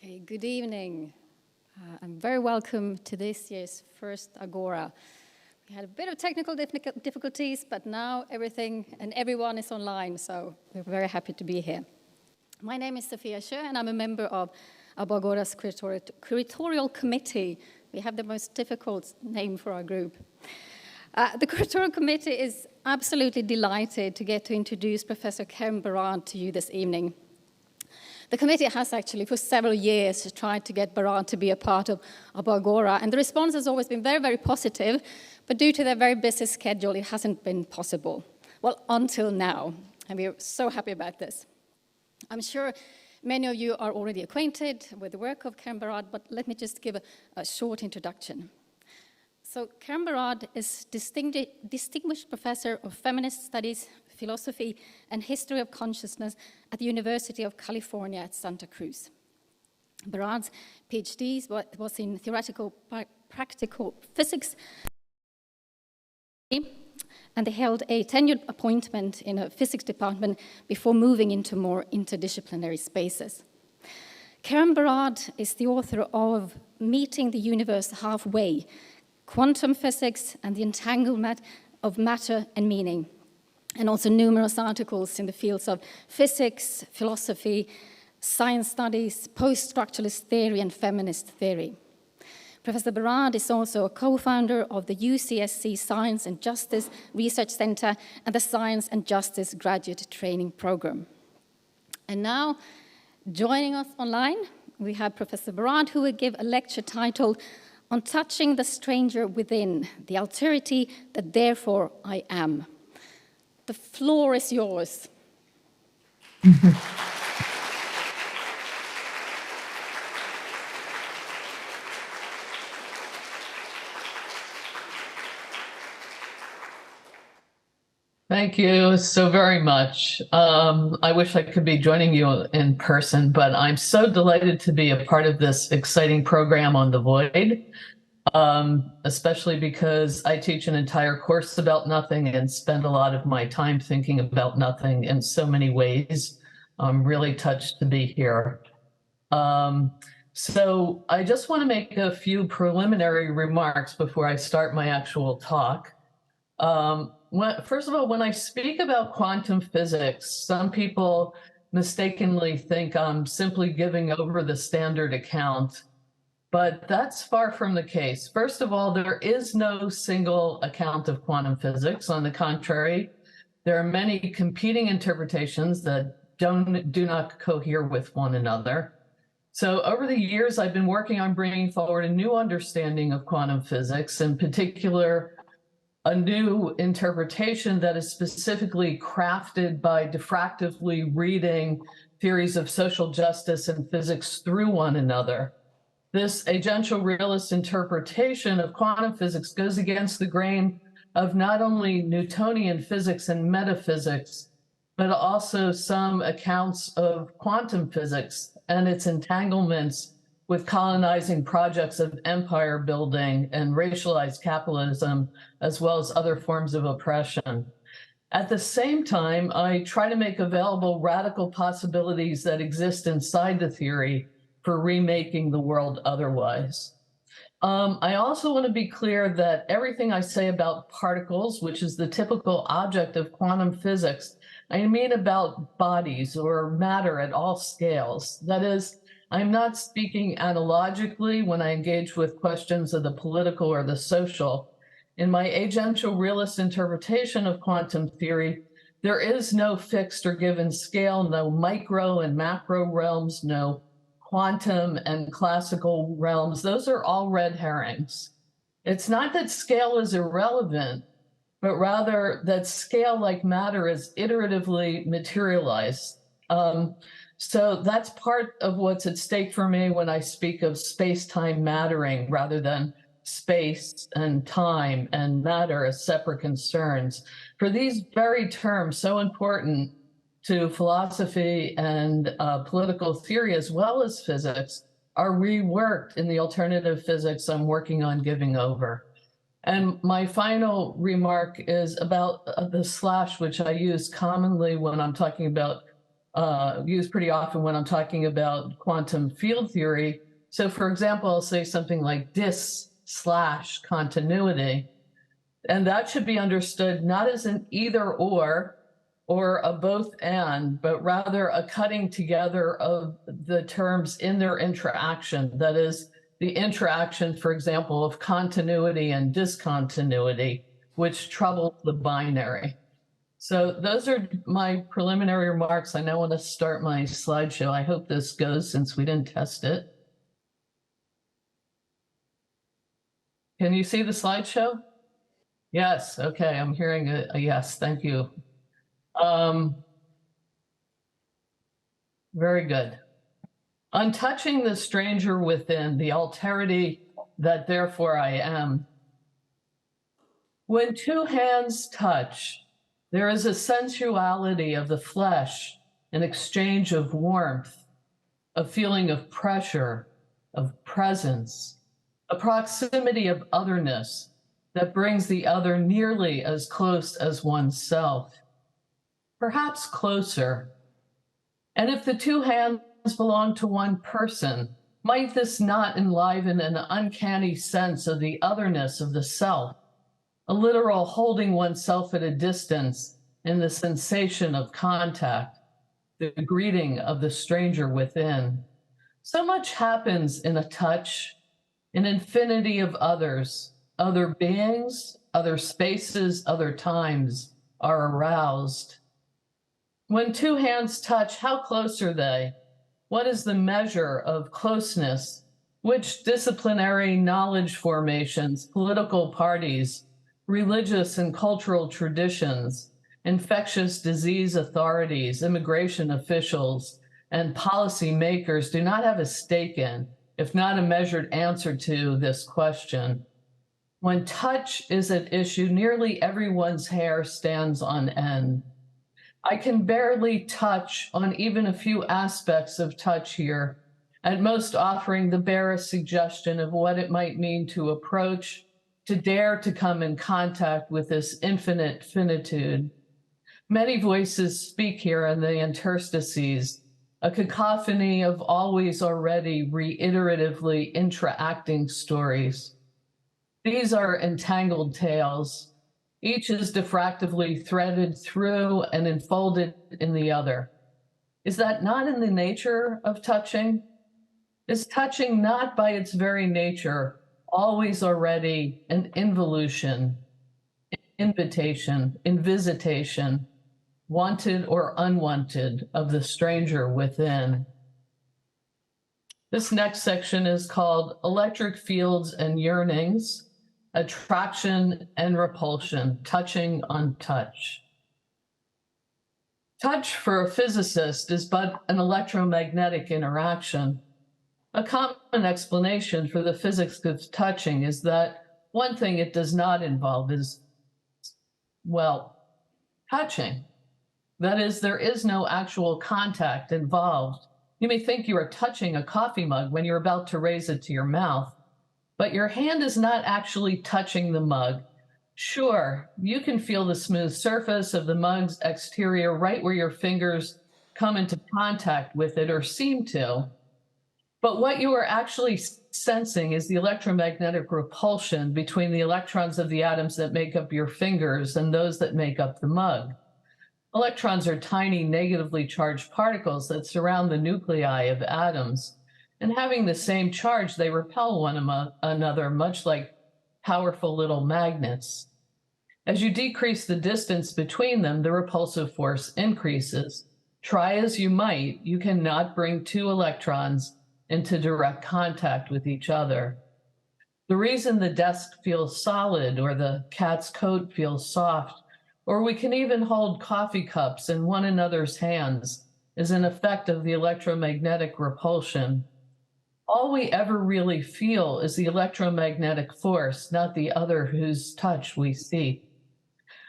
Okay, good evening. I'm very welcome to this year's first Agora. We had a bit of technical difficulties, but now everything and everyone is online, so we're very happy to be here. My name is Sofia Sjö, and I'm a member of Aboagora's curatorial committee. We have the most difficult name for our group. The curatorial committee is absolutely delighted to get to introduce Professor Karen Barad to you this evening. The committee has actually for several years tried to get Barad to be a part of Aboagora, and the response has always been very, very positive, but due to their very busy schedule, it hasn't been possible. Well, until now, and we're so happy about this. I'm sure many of you are already acquainted with the work of Karen Barad, but let me just give a short introduction. So Karen Barad is distinguished professor of feminist studies, philosophy, and history of consciousness at the University of California at Santa Cruz. Barad's Ph.D. was in theoretical practical physics, and they held a tenured appointment in a physics department before moving into more interdisciplinary spaces. Karen Barad is the author of Meeting the Universe Halfway, Quantum Physics and the Entanglement of Matter and Meaning, and also numerous articles in the fields of physics, philosophy, science studies, poststructuralist theory, and feminist theory. Professor Barad is also a co-founder of the UCSC Science and Justice Research Center and the Science and Justice Graduate Training Program. And now, joining us online, we have Professor Barad, who will give a lecture titled On Touching the Stranger Within, the Alterity that Therefore I Am. The floor is yours. Thank you so very much. I wish I could be joining you in person, but I'm so delighted to be a part of this exciting program on the void. Especially because I teach an entire course about nothing and spend a lot of my time thinking about nothing in so many ways. I'm really touched to be here. So I just want to make a few preliminary remarks before I start my actual talk. First of all, when I speak about quantum physics, some people mistakenly think I'm simply giving over the standard account. But that's far from the case. First of all, there is no single account of quantum physics. On the contrary, there are many competing interpretations that do not cohere with one another. So over the years, I've been working on bringing forward a new understanding of quantum physics, in particular, a new interpretation that is specifically crafted by diffractively reading theories of social justice and physics through one another. This agential realist interpretation of quantum physics goes against the grain of not only Newtonian physics and metaphysics, but also some accounts of quantum physics and its entanglements with colonizing projects of empire building and racialized capitalism, as well as other forms of oppression. At the same time, I try to make available radical possibilities that exist inside the theory for remaking the world otherwise. I also want to be clear that everything I say about particles, which is the typical object of quantum physics, I mean about bodies or matter at all scales. That is, I'm not speaking analogically when I engage with questions of the political or the social. In my agential realist interpretation of quantum theory, there is no fixed or given scale, no micro and macro realms, no quantum and classical realms. Those are all red herrings. It's not that scale is irrelevant, but rather that scale, like matter, is iteratively materialized. So that's part of what's at stake for me when I speak of space-time mattering rather than space and time and matter as separate concerns. For these very terms, so important to philosophy and political theory, as well as physics, are reworked in the alternative physics I'm working on giving over. And my final remark is about the slash, which I use commonly when I'm talking about used pretty often when I'm talking about quantum field theory. So for example, I'll say something like dis/continuity, and that should be understood not as an either or a both and, but rather a cutting together of the terms in their interaction. That is, the interaction, for example, of continuity and discontinuity, which troubles the binary. So those are my preliminary remarks. I now want to start my slideshow. I hope this goes since we didn't test it. Can you see the slideshow? Yes, okay, I'm hearing a yes, thank you. Very good. On touching the stranger within, the alterity that therefore I am. When two hands touch, there is a sensuality of the flesh, an exchange of warmth, a feeling of pressure, of presence, a proximity of otherness that brings the other nearly as close as oneself, perhaps closer. And if the two hands belong to one person, might this not enliven an uncanny sense of the otherness of the self, a literal holding oneself at a distance in the sensation of contact, the greeting of the stranger within? So much happens in a touch, an infinity of others, other beings, other spaces, other times are aroused. When two hands touch, how close are they? What is the measure of closeness? Which disciplinary knowledge formations, political parties, religious and cultural traditions, infectious disease authorities, immigration officials, and policy makers do not have a stake in, if not a measured answer to, this question? When touch is at issue, nearly everyone's hair stands on end. I can barely touch on even a few aspects of touch here, at most offering the barest suggestion of what it might mean to approach, to dare to come in contact with this infinite finitude. Many voices speak here in the interstices, a cacophony of always already reiteratively intra-acting stories. These are entangled tales. Each is diffractively threaded through and enfolded in the other. Is that not in the nature of touching? Is touching not by its very nature always already an involution, invitation, invisitation, wanted or unwanted of the stranger within? This next section is called Electric Fields and Yearnings, Attraction and Repulsion, Touching on Touch. Touch for a physicist is but an electromagnetic interaction. A common explanation for the physics of touching is that one thing it does not involve is, well, touching. That is, there is no actual contact involved. You may think you are touching a coffee mug when you're about to raise it to your mouth, but your hand is not actually touching the mug. Sure, you can feel the smooth surface of the mug's exterior right where your fingers come into contact with it or seem to. But what you are actually sensing is the electromagnetic repulsion between the electrons of the atoms that make up your fingers and those that make up the mug. Electrons are tiny negatively charged particles that surround the nuclei of atoms. And having the same charge, they repel one another, much like powerful little magnets. As you decrease the distance between them, the repulsive force increases. Try as you might, you cannot bring two electrons into direct contact with each other. The reason the desk feels solid or the cat's coat feels soft, or we can even hold coffee cups in one another's hands, is an effect of the electromagnetic repulsion. All we ever really feel is the electromagnetic force, not the other whose touch we seek.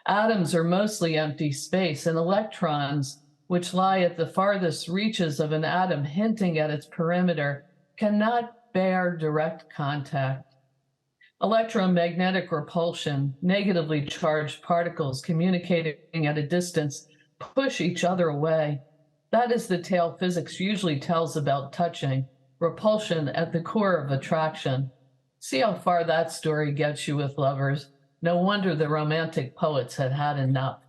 Atoms are mostly empty space, and electrons, which lie at the farthest reaches of an atom hinting at its perimeter, cannot bear direct contact. Electromagnetic repulsion, negatively charged particles communicating at a distance, push each other away. That is the tale physics usually tells about touching, repulsion at the core of attraction. See how far that story gets you with lovers. No wonder the romantic poets had had enough.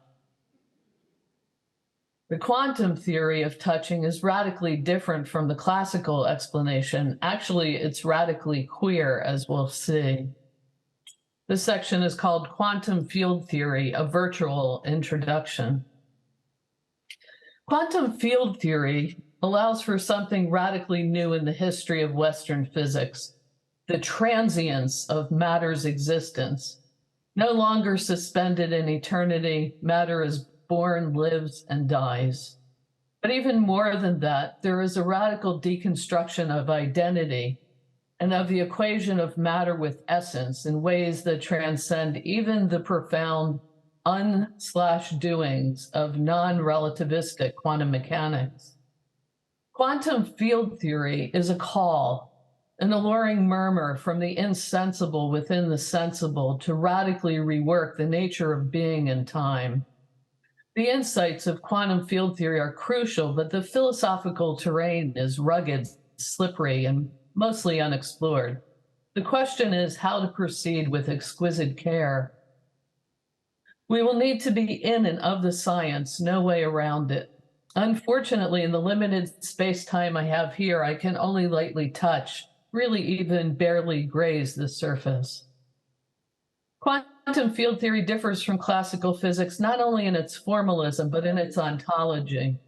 The quantum theory of touching is radically different from the classical explanation. Actually, it's radically queer, as we'll see. This section is called Quantum Field Theory, a Virtual Introduction. Quantum field theory allows for something radically new in the history of Western physics, the transience of matter's existence. No longer suspended in eternity, matter is born, lives, and dies. But even more than that, there is a radical deconstruction of identity and of the equation of matter with essence in ways that transcend even the profound un/doings of non-relativistic quantum mechanics. Quantum field theory is a call, an alluring murmur from the insensible within the sensible to radically rework the nature of being and time. The insights of quantum field theory are crucial, but the philosophical terrain is rugged, slippery, and mostly unexplored. The question is how to proceed with exquisite care. We will need to be in and of the science, no way around it. Unfortunately, in the limited space-time I have here, I can only lightly touch, really even barely graze the surface. Quantum field theory differs from classical physics not only in its formalism, but in its ontology.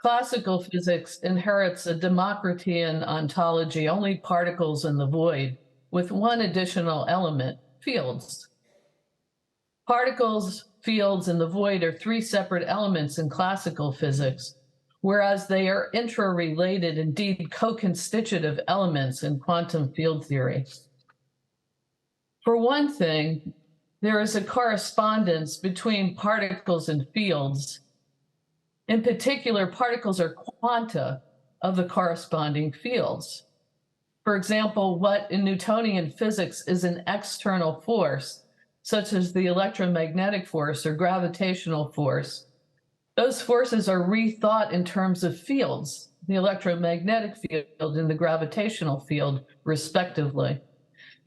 Classical physics inherits a Democritean ontology, only particles in the void, with one additional element, fields. Particles, fields, and the void are three separate elements in classical physics, whereas they are intra-related, indeed co-constitutive elements in quantum field theory. For one thing, there is a correspondence between particles and fields. In particular, particles are quanta of the corresponding fields. For example, what in Newtonian physics is an external force, such as the electromagnetic force or gravitational force, those forces are rethought in terms of fields, the electromagnetic field and the gravitational field, respectively.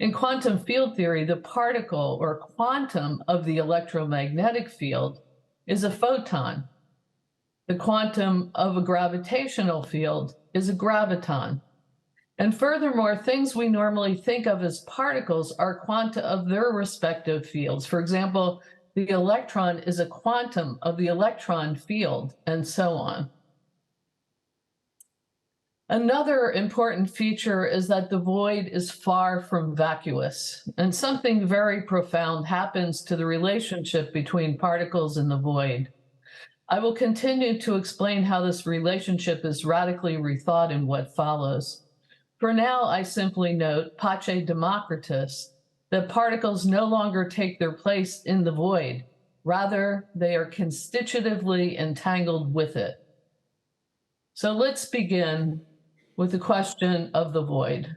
In quantum field theory, the particle or quantum of the electromagnetic field is a photon. The quantum of a gravitational field is a graviton. And furthermore, things we normally think of as particles are quanta of their respective fields. For example, the electron is a quantum of the electron field, and so on. Another important feature is that the void is far from vacuous, and something very profound happens to the relationship between particles and the void. I will continue to explain how this relationship is radically rethought in what follows. For now, I simply note, pace Democritus, that particles no longer take their place in the void. Rather, they are constitutively entangled with it. So let's begin with the question of the void.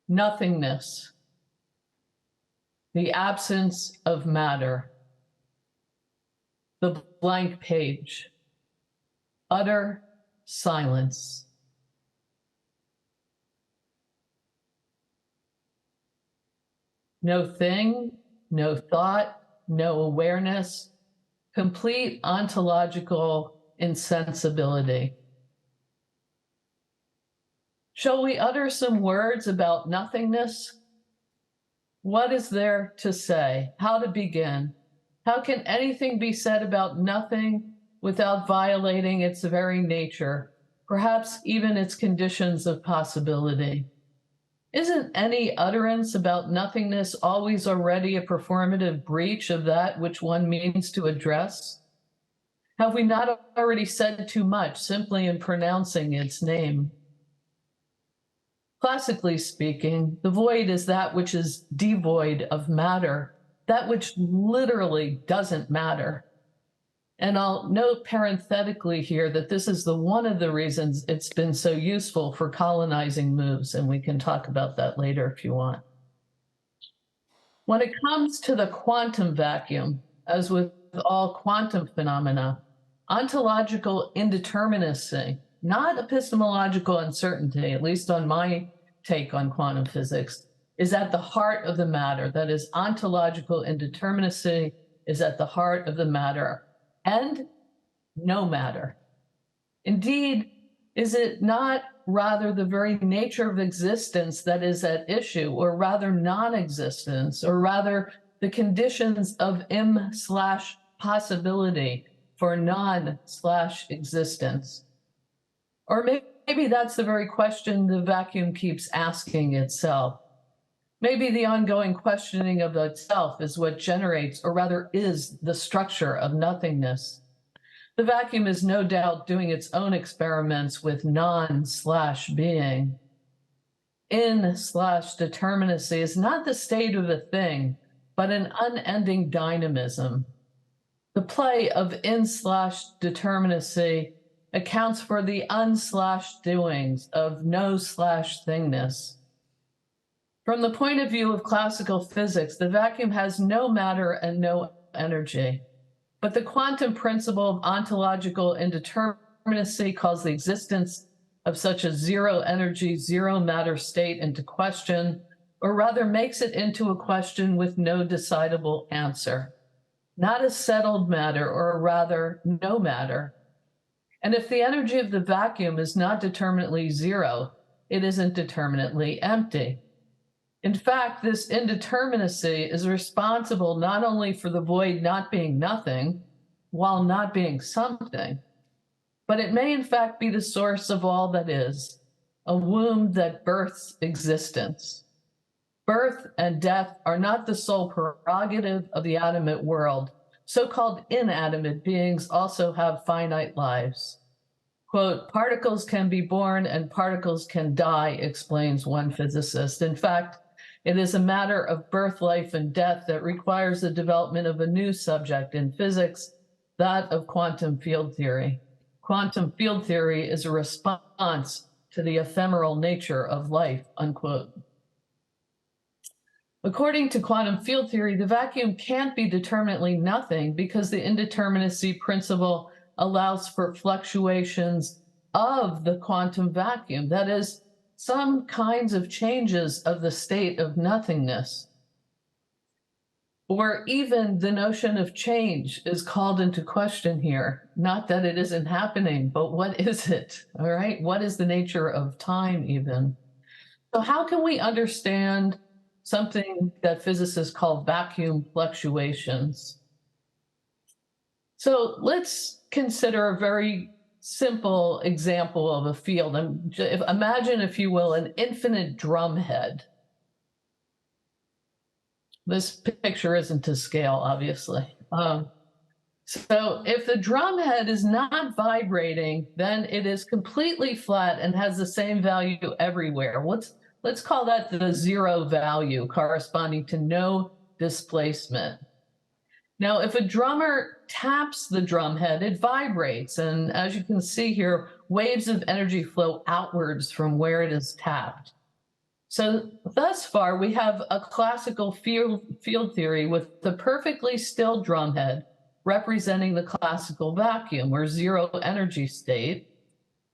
Nothingness, the absence of matter, the blank page, utter silence. No thing, no thought, no awareness, complete ontological insensibility. Shall we utter some words about nothingness? What is there to say? How to begin? How can anything be said about nothing without violating its very nature, perhaps even its conditions of possibility? Isn't any utterance about nothingness always already a performative breach of that which one means to address? Have we not already said too much simply in pronouncing its name? Classically speaking, the void is that which is devoid of matter, that which literally doesn't matter. And I'll note parenthetically here that this is one of the reasons it's been so useful for colonizing moves, and we can talk about that later if you want. When it comes to the quantum vacuum, as with all quantum phenomena. Ontological indeterminacy, not epistemological uncertainty, at least on my take on quantum physics, is at the heart of the matter. That is, ontological indeterminacy is at the heart of the matter and no matter. Indeed, is it not rather the very nature of existence that is at issue, or rather non-existence, or rather the conditions of im/possibility for non/existence? Or maybe that's the very question the vacuum keeps asking itself. Maybe the ongoing questioning of itself is what generates, or rather is, the structure of nothingness. The vacuum is no doubt doing its own experiments with non/being. In/determinacy is not the state of a thing, but an unending dynamism. The play of in/determinacy accounts for the un/doings of no/thingness. From the point of view of classical physics, the vacuum has no matter and no energy. But the quantum principle of ontological indeterminacy calls the existence of such a zero energy, zero matter state into question, or rather makes it into a question with no decidable answer. Not a settled matter, or rather no matter. And if the energy of the vacuum is not determinately zero, it isn't determinately empty. In fact, this indeterminacy is responsible not only for the void not being nothing, while not being something, but it may in fact be the source of all that is, a womb that births existence. Birth and death are not the sole prerogative of the animate world. So-called inanimate beings also have finite lives. Quote, particles can be born and particles can die, explains one physicist. In fact, it is a matter of birth, life, and death that requires the development of a new subject in physics, that of quantum field theory. Quantum field theory is a response to the ephemeral nature of life, unquote. According to quantum field theory, the vacuum can't be determinately nothing because the indeterminacy principle allows for fluctuations of the quantum vacuum. That is, some kinds of changes of the state of nothingness. Or even the notion of change is called into question here. Not that it isn't happening, but what is it? All right, what is the nature of time even? So how can we understand something that physicists call vacuum fluctuations? So let's consider a very simple example of a field. Imagine, if you will, an infinite drum head. This picture isn't to scale, obviously. So if the drum head is not vibrating, then it is completely flat and has the same value everywhere. Let's call that the zero value, corresponding to no displacement. Now, if a drummer taps the drum head, it vibrates. And as you can see here, waves of energy flow outwards from where it is tapped. So thus far, we have a classical field theory with the perfectly still drum head representing the classical vacuum, or zero energy state,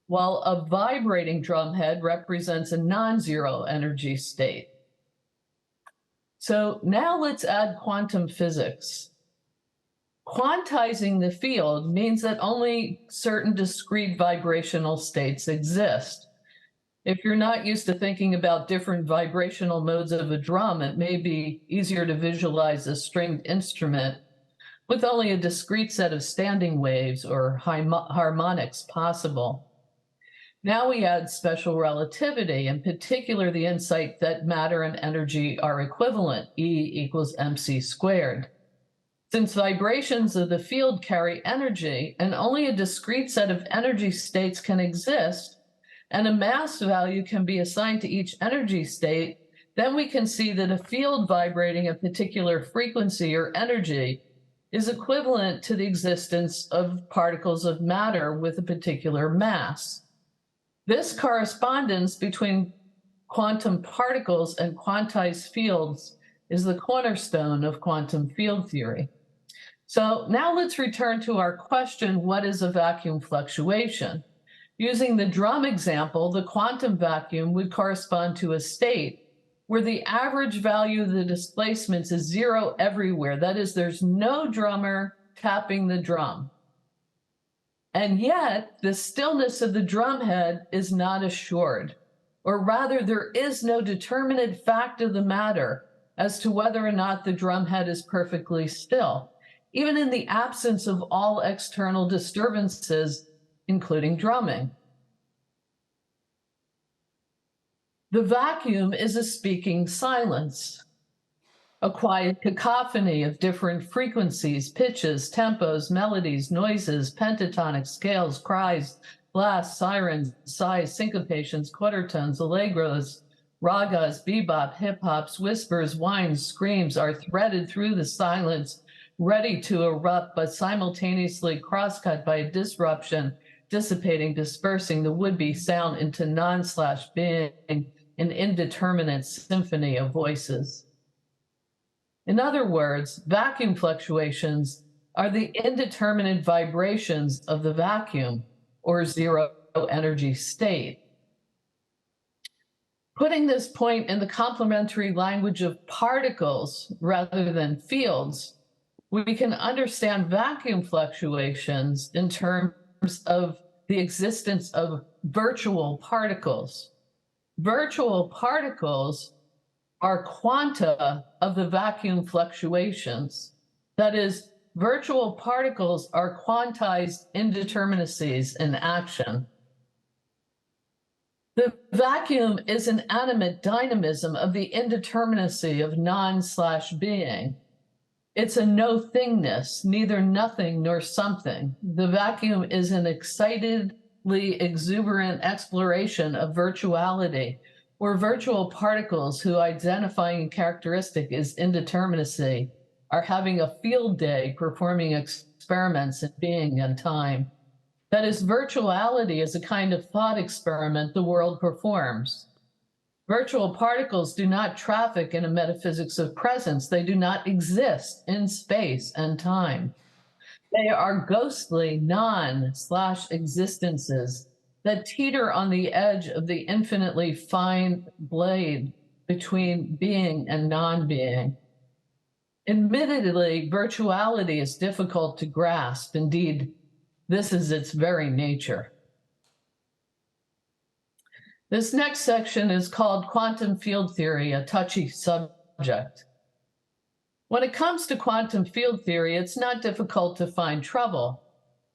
while a vibrating drum head represents a non-zero energy state. So now let's add quantum physics. Quantizing the field means that only certain discrete vibrational states exist. If you're not used to thinking about different vibrational modes of a drum, it may be easier to visualize a stringed instrument with only a discrete set of standing waves or harmonics possible. Now we add special relativity, in particular the insight that matter and energy are equivalent, E = mc squared. Since vibrations of the field carry energy, and only a discrete set of energy states can exist, and a mass value can be assigned to each energy state, then we can see that a field vibrating a particular frequency or energy is equivalent to the existence of particles of matter with a particular mass. This correspondence between quantum particles and quantized fields is the cornerstone of quantum field theory. So now let's return to our question, what is a vacuum fluctuation? Using the drum example, the quantum vacuum would correspond to a state where the average value of the displacements is zero everywhere. That is, there's no drummer tapping the drum. And yet, the stillness of the drum head is not assured. Or rather, there is no determinate fact of the matter as to whether or not the drum head is perfectly still, even in the absence of all external disturbances, including drumming. The vacuum is a speaking silence, a quiet cacophony of different frequencies, pitches, tempos, melodies, noises, pentatonic scales, cries, blasts, sirens, sighs, syncopations, quartertones, allegros, ragas, bebop, hip-hops, whispers, whines, screams are threaded through the silence, ready to erupt, but simultaneously crosscut by a disruption, dissipating, dispersing the would-be sound into non/being, an indeterminate symphony of voices. In other words, vacuum fluctuations are the indeterminate vibrations of the vacuum or zero energy state. Putting this point in the complementary language of particles rather than fields, we can understand vacuum fluctuations in terms of the existence of virtual particles. Virtual particles are quanta of the vacuum fluctuations. That is, virtual particles are quantized indeterminacies in action. The vacuum is an animate dynamism of the indeterminacy of non/being. It's a no-thingness, neither nothing nor something. The vacuum is an excitedly exuberant exploration of virtuality, where virtual particles whose identifying characteristic is indeterminacy are having a field day performing experiments in being and time. That is, virtuality is a kind of thought experiment the world performs. Virtual particles do not traffic in a metaphysics of presence. They do not exist in space and time. They are ghostly non/existences that teeter on the edge of the infinitely fine blade between being and non-being. Admittedly, virtuality is difficult to grasp. Indeed, this is its very nature. This next section is called Quantum Field Theory, a touchy subject. When it comes to quantum field theory, it's not difficult to find trouble.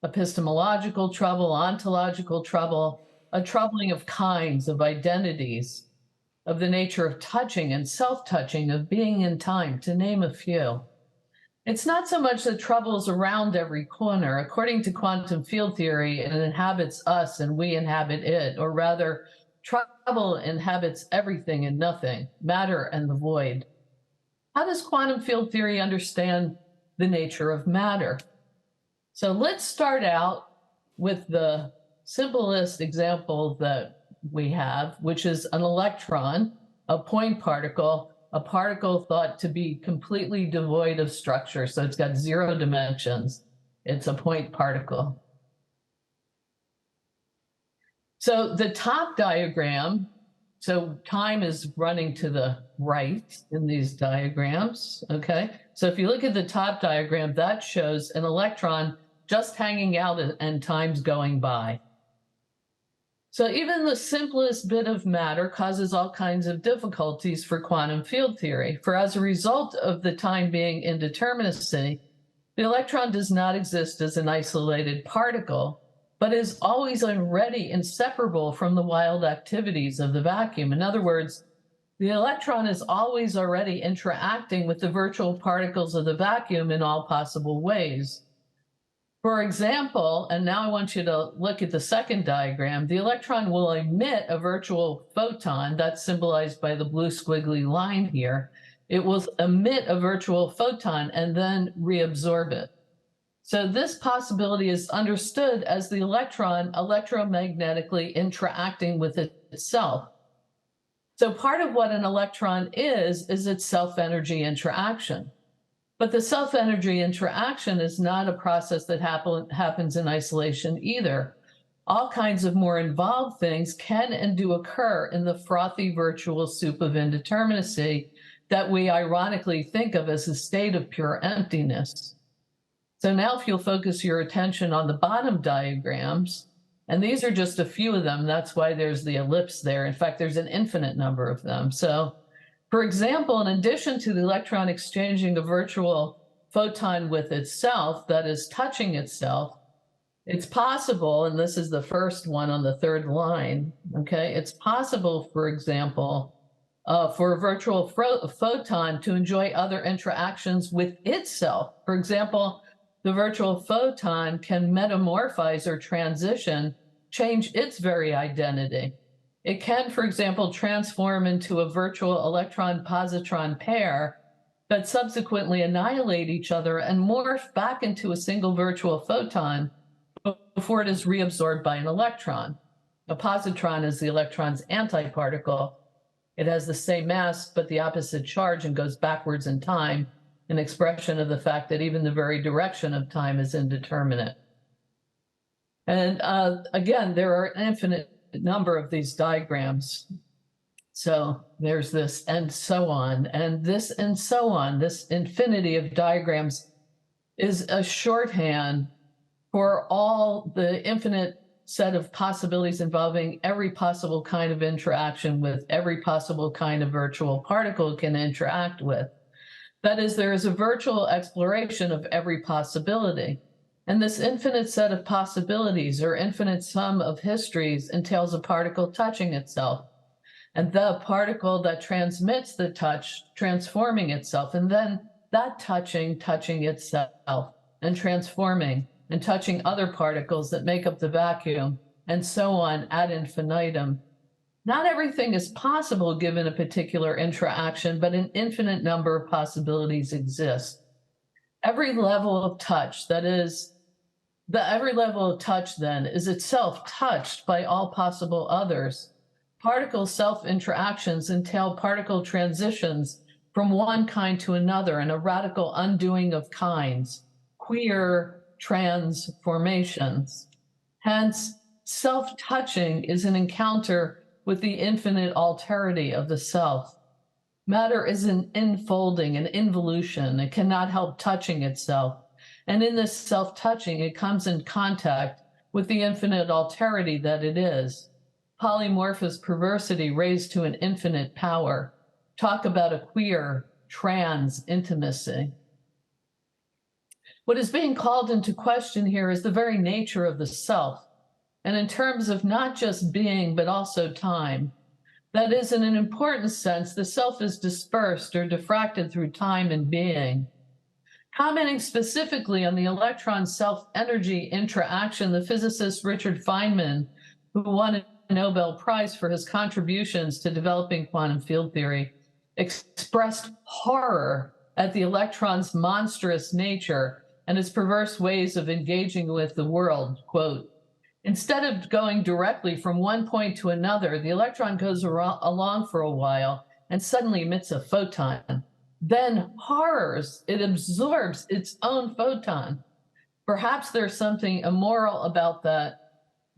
Epistemological trouble, ontological trouble, a troubling of kinds, of identities, of the nature of touching and self-touching, of being in time, to name a few. It's not so much that trouble is around every corner. According to quantum field theory, it inhabits us and we inhabit it, or rather, trouble inhabits everything and nothing, matter and the void. How does quantum field theory understand the nature of matter? So let's start out with the simplest example that we have, which is an electron, a point particle, a particle thought to be completely devoid of structure. So it's got 0 dimensions. It's a point particle. So the top diagram, so time is running to the right in these diagrams, okay? So if you look at the top diagram, that shows an electron just hanging out and time's going by. So even the simplest bit of matter causes all kinds of difficulties for quantum field theory. For as a result of the time being indeterminacy, the electron does not exist as an isolated particle, but is always already inseparable from the wild activities of the vacuum. In other words, the electron is always already interacting with the virtual particles of the vacuum in all possible ways. For example, and now I want you to look at the second diagram, the electron will emit a virtual photon, that's symbolized by the blue squiggly line here. It will emit a virtual photon and then reabsorb it. So this possibility is understood as the electron electromagnetically interacting with itself. So part of what an electron is its self-energy interaction. But the self-energy interaction is not a process that happens in isolation either. All kinds of more involved things can and do occur in the frothy virtual soup of indeterminacy that we ironically think of as a state of pure emptiness. So now if you'll focus your attention on the bottom diagrams, and these are just a few of them, that's why there's the ellipse there. In fact, there's an infinite number of them. So for example, in addition to the electron exchanging a virtual photon with itself, that is touching itself, it's possible, and this is the first one on the third line, okay? It's possible, for example, for a virtual photon to enjoy other interactions with itself. For example, the virtual photon can metamorphize or transition, change its very identity. It can, for example, transform into a virtual electron-positron pair that subsequently annihilate each other and morph back into a single virtual photon before it is reabsorbed by an electron. A positron is the electron's antiparticle. It has the same mass, but the opposite charge and goes backwards in time, an expression of the fact that even the very direction of time is indeterminate. And again, there are an infinite number of these diagrams. So there's this and so on, and this and so on. This infinity of diagrams is a shorthand for all the infinite set of possibilities involving every possible kind of interaction with every possible kind of virtual particle it can interact with. That is, there is a virtual exploration of every possibility. And this infinite set of possibilities or infinite sum of histories entails a particle touching itself, and the particle that transmits the touch transforming itself, and then that touching itself and transforming and touching other particles that make up the vacuum, and so on ad infinitum. Not everything is possible given a particular interaction, but an infinite number of possibilities exist. Every level of touch, that is, every level of touch then is itself touched by all possible others. Particle self-interactions entail particle transitions from one kind to another and a radical undoing of kinds, queer transformations. Hence, self-touching is an encounter with the infinite alterity of the self. Matter is an infolding, an involution. It cannot help touching itself. And in this self-touching, it comes in contact with the infinite alterity that it is. Polymorphous perversity raised to an infinite power. Talk about a queer trans intimacy. What is being called into question here is the very nature of the self, and in terms of not just being, but also time. That is, in an important sense, the self is dispersed or diffracted through time and being. Commenting specifically on the electron self-energy interaction, the physicist Richard Feynman, who won a Nobel Prize for his contributions to developing quantum field theory, expressed horror at the electron's monstrous nature and its perverse ways of engaging with the world. Quote, instead of going directly from one point to another, the electron goes along for a while and suddenly emits a photon. Then horrors, it absorbs its own photon. Perhaps there's something immoral about that,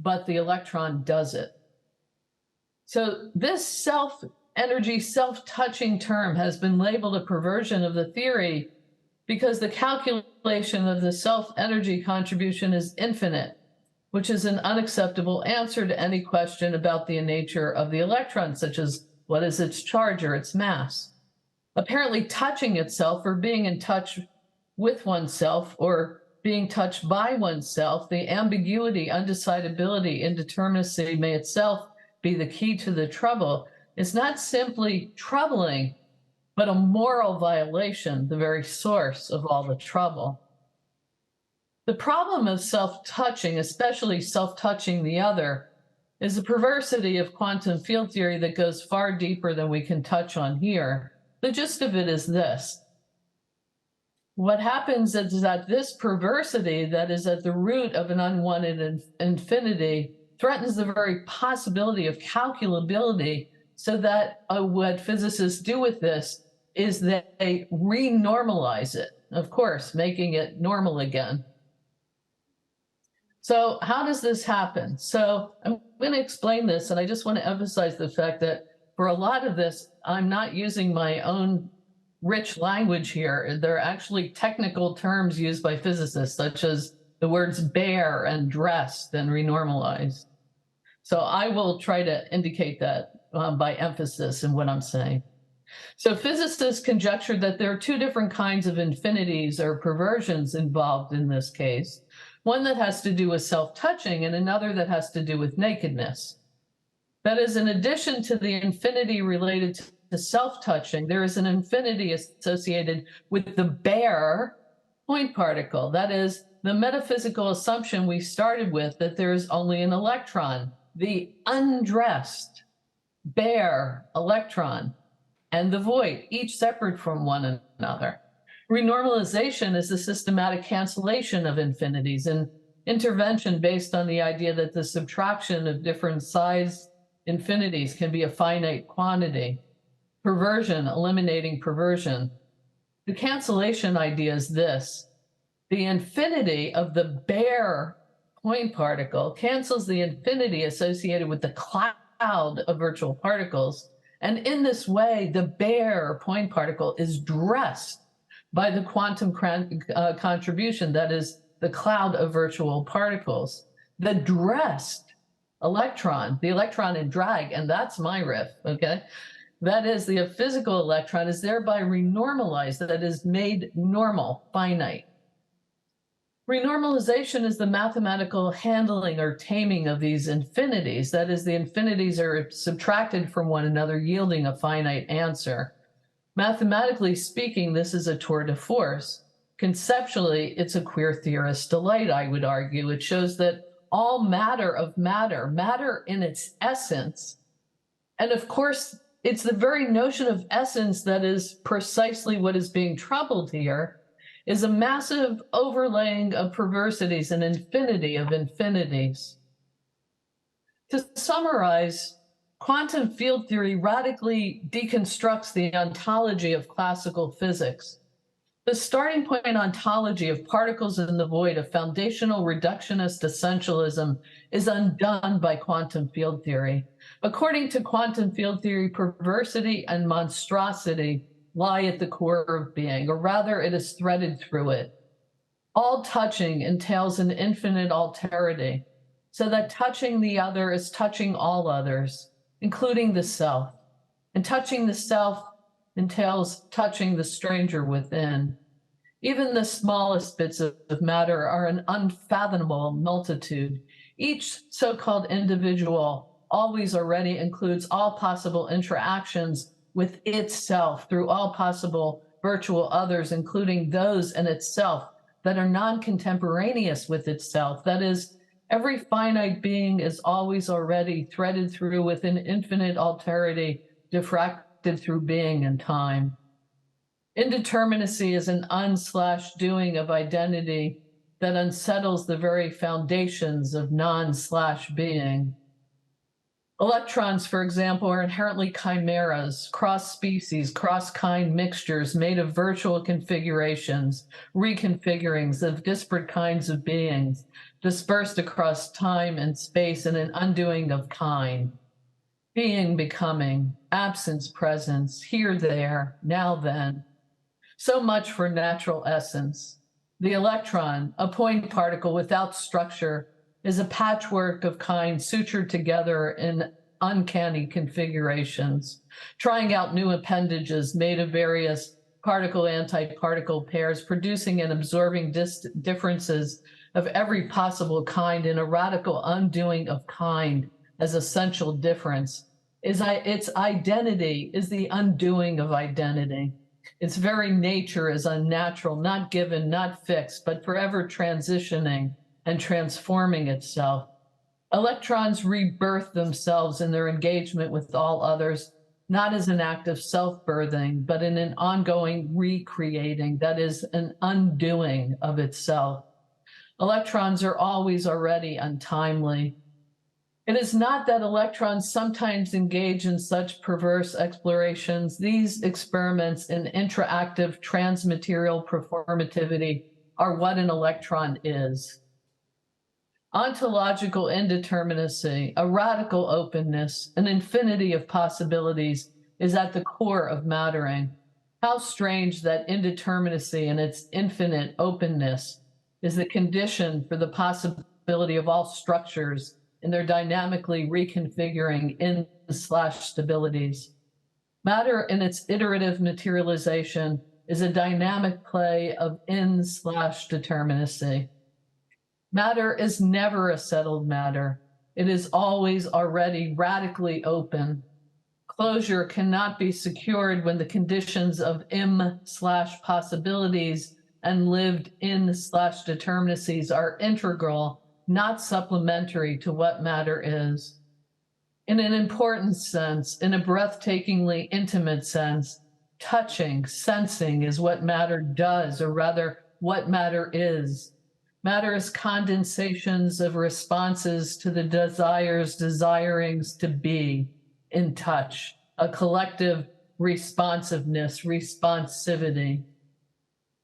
but the electron does it. So this self-energy, self-touching term has been labeled a perversion of the theory because the calculation of the self-energy contribution is infinite, which is an unacceptable answer to any question about the nature of the electron, such as what is its charge or its mass. Apparently touching itself or being in touch with oneself or being touched by oneself, the ambiguity, undecidability, indeterminacy may itself be the key to the trouble. It's not simply troubling, but a moral violation, the very source of all the trouble. The problem of self-touching, especially self-touching the other, is a perversity of quantum field theory that goes far deeper than we can touch on here. The gist of it is this. What happens is that this perversity that is at the root of an unwanted infinity threatens the very possibility of calculability, so that what physicists do with this is that they renormalize it. of course, making it normal again. So how does this happen? So I'm going to explain this, and I just want to emphasize the fact that for a lot of this, I'm not using my own rich language here. There are actually technical terms used by physicists, such as the words bare and dressed and renormalized. So I will try to indicate that by emphasis in what I'm saying. So physicists conjectured that there are two different kinds of infinities or perversions involved in this case. One that has to do with self-touching and another that has to do with nakedness. That is, in addition to the infinity related to self-touching, there is an infinity associated with the bare point particle. That is, the metaphysical assumption we started with, that there is only an electron, the undressed, bare electron, and the void, each separate from one another. Renormalization is the systematic cancellation of infinities, and intervention based on the idea that the subtraction of different size infinities can be a finite quantity. Perversion, eliminating perversion. The cancellation idea is this: the infinity of the bare point particle cancels the infinity associated with the cloud of virtual particles. And in this way, the bare point particle is dressed by the quantum contribution, that is, the cloud of virtual particles. The dressed electron, the electron in drag, and that's my riff, okay? That is, the physical electron is thereby renormalized, that is, made normal, finite. Renormalization is the mathematical handling or taming of these infinities. That is, the infinities are subtracted from one another, yielding a finite answer. Mathematically speaking, this is a tour de force. Conceptually, it's a queer theorist's delight, I would argue. It shows that all matter of matter, matter in its essence, and of course, it's the very notion of essence that is precisely what is being troubled here, is a massive overlaying of perversities, an infinity of infinities. To summarize, quantum field theory radically deconstructs the ontology of classical physics. The starting point ontology of particles in the void, of foundational reductionist essentialism, is undone by quantum field theory. According to quantum field theory, perversity and monstrosity lie at the core of being, or rather it is threaded through it. All touching entails an infinite alterity, so that touching the other is touching all others, including the self. And touching the self entails touching the stranger within. Even the smallest bits of matter are an unfathomable multitude. Each so-called individual always already includes all possible interactions with itself through all possible virtual others, including those in itself that are non-contemporaneous with itself. That is, every finite being is always already threaded through with an infinite alterity, diffracted through being and time. Indeterminacy is an un/doing of identity that unsettles the very foundations of non/being. Electrons, for example, are inherently chimeras, cross-species, cross-kind mixtures made of virtual configurations, reconfigurings of disparate kinds of beings, dispersed across time and space in an undoing of kind. Being, becoming, absence, presence, here, there, now, then. So much for natural essence. The electron, a point particle without structure, is a patchwork of kind sutured together in uncanny configurations, trying out new appendages made of various particle-antiparticle pairs, producing and absorbing differences of every possible kind in a radical undoing of kind as essential difference. Its identity is the undoing of identity. Its very nature is unnatural, not given, not fixed, but forever transitioning and transforming itself. Electrons rebirth themselves in their engagement with all others, not as an act of self-birthing, but in an ongoing recreating, that is, an undoing of itself. Electrons are always already untimely. It is not that electrons sometimes engage in such perverse explorations. These experiments in interactive transmaterial performativity are what an electron is. Ontological indeterminacy, a radical openness, an infinity of possibilities is at the core of mattering. How strange that indeterminacy and its infinite openness is the condition for the possibility of all structures in their dynamically reconfiguring in/stabilities. Matter in its iterative materialization is a dynamic play of in/determinacy. Matter is never a settled matter. It is always already radically open. Closure cannot be secured when the conditions of im/possibilities and lived in/determinacies are integral, not supplementary to what matter is. In an important sense, in a breathtakingly intimate sense, touching, sensing is what matter does, or rather, what matter is. Matter is condensations of responses to the desires, desirings to be in touch, a collective responsiveness, responsivity.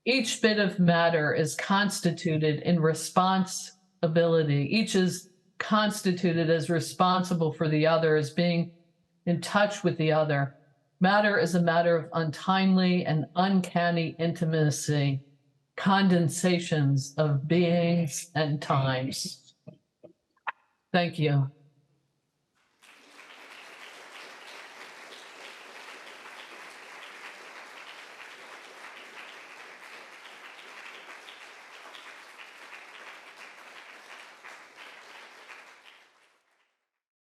Each bit of matter is constituted in responsibility. Each is constituted as responsible for the other, as being in touch with the other. Matter is a matter of untimely and uncanny intimacy, condensations of beings and times. Thank you.